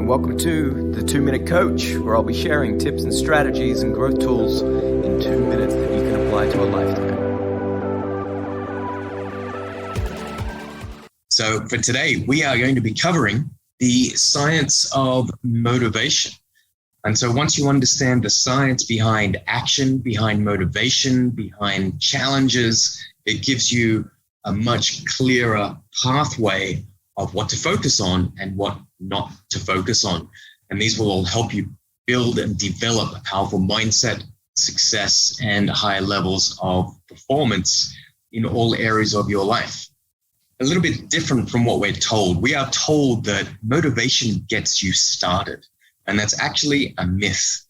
welcome to the 2-Minute Coach, where I'll be sharing tips and strategies and growth tools in 2 minutes that you can apply to a lifetime. So for today, we are going to be covering the science of motivation. And so once you understand the science behind action, behind motivation, behind challenges, it gives you a much clearer pathway of what to focus on and what not to focus on. And these will all help you build and develop a powerful mindset, success, and higher levels of performance in all areas of your life. A little bit different from what we're told. We are told that motivation gets you started. And that's actually a myth,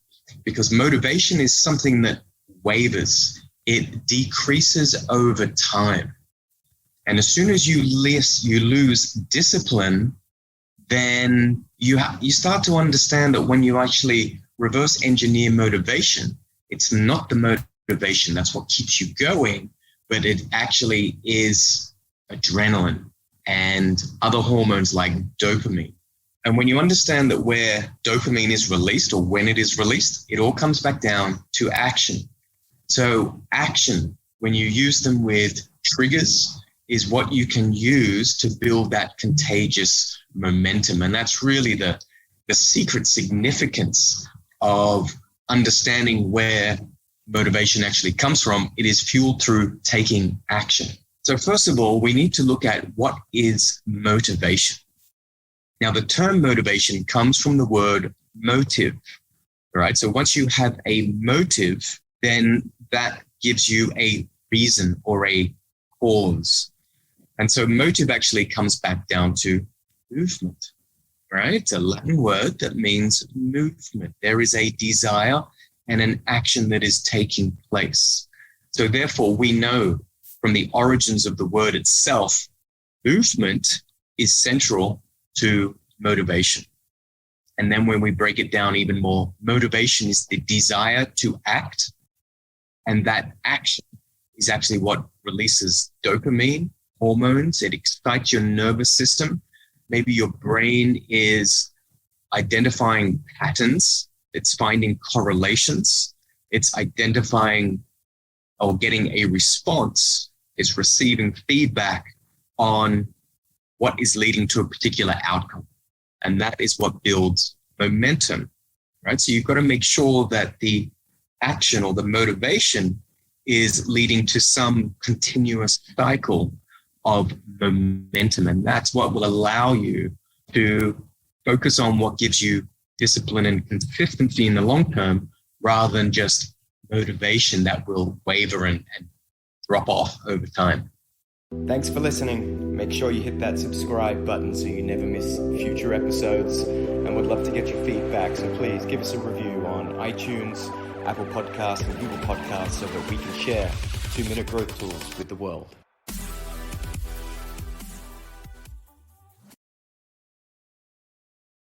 because motivation is something that wavers. It decreases over time. And as soon as you lose discipline, then you start to understand that when you actually reverse engineer motivation, it's not the motivation that's what keeps you going, but it actually is adrenaline and other hormones like dopamine. And when you understand that where dopamine is released or when it is released, it all comes back down to action. So action, when you use them with triggers, is what you can use to build that contagious momentum. And that's really the secret significance of understanding where motivation actually comes from. It is fueled through taking action. So first of all, we need to look at what is motivation. Now, the term motivation comes from the word motive, right? So once you have a motive, then that gives you a reason or a cause. And so motive actually comes back down to movement, right? It's a Latin word that means movement. There is a desire and an action that is taking place. So therefore, we know from the origins of the word itself, movement is central to motivation. And then when we break it down even more, motivation is the desire to act. And that action is actually what releases dopamine, hormones. It excites your nervous system. Maybe your brain is identifying patterns. It's finding correlations. It's identifying or getting a response. It's receiving feedback on what is leading to a particular outcome. And that is what builds momentum, right? So you've got to make sure that the action or the motivation is leading to some continuous cycle of momentum. And that's what will allow you to focus on what gives you discipline and consistency in the long term, rather than just motivation that will waver and drop off over time. Thanks for listening. Make sure you hit that subscribe button so you never miss future episodes. And we'd love to get your feedback. So please give us a review on iTunes, Apple Podcasts, and Google Podcasts so that we can share 2-minute growth tools with the world.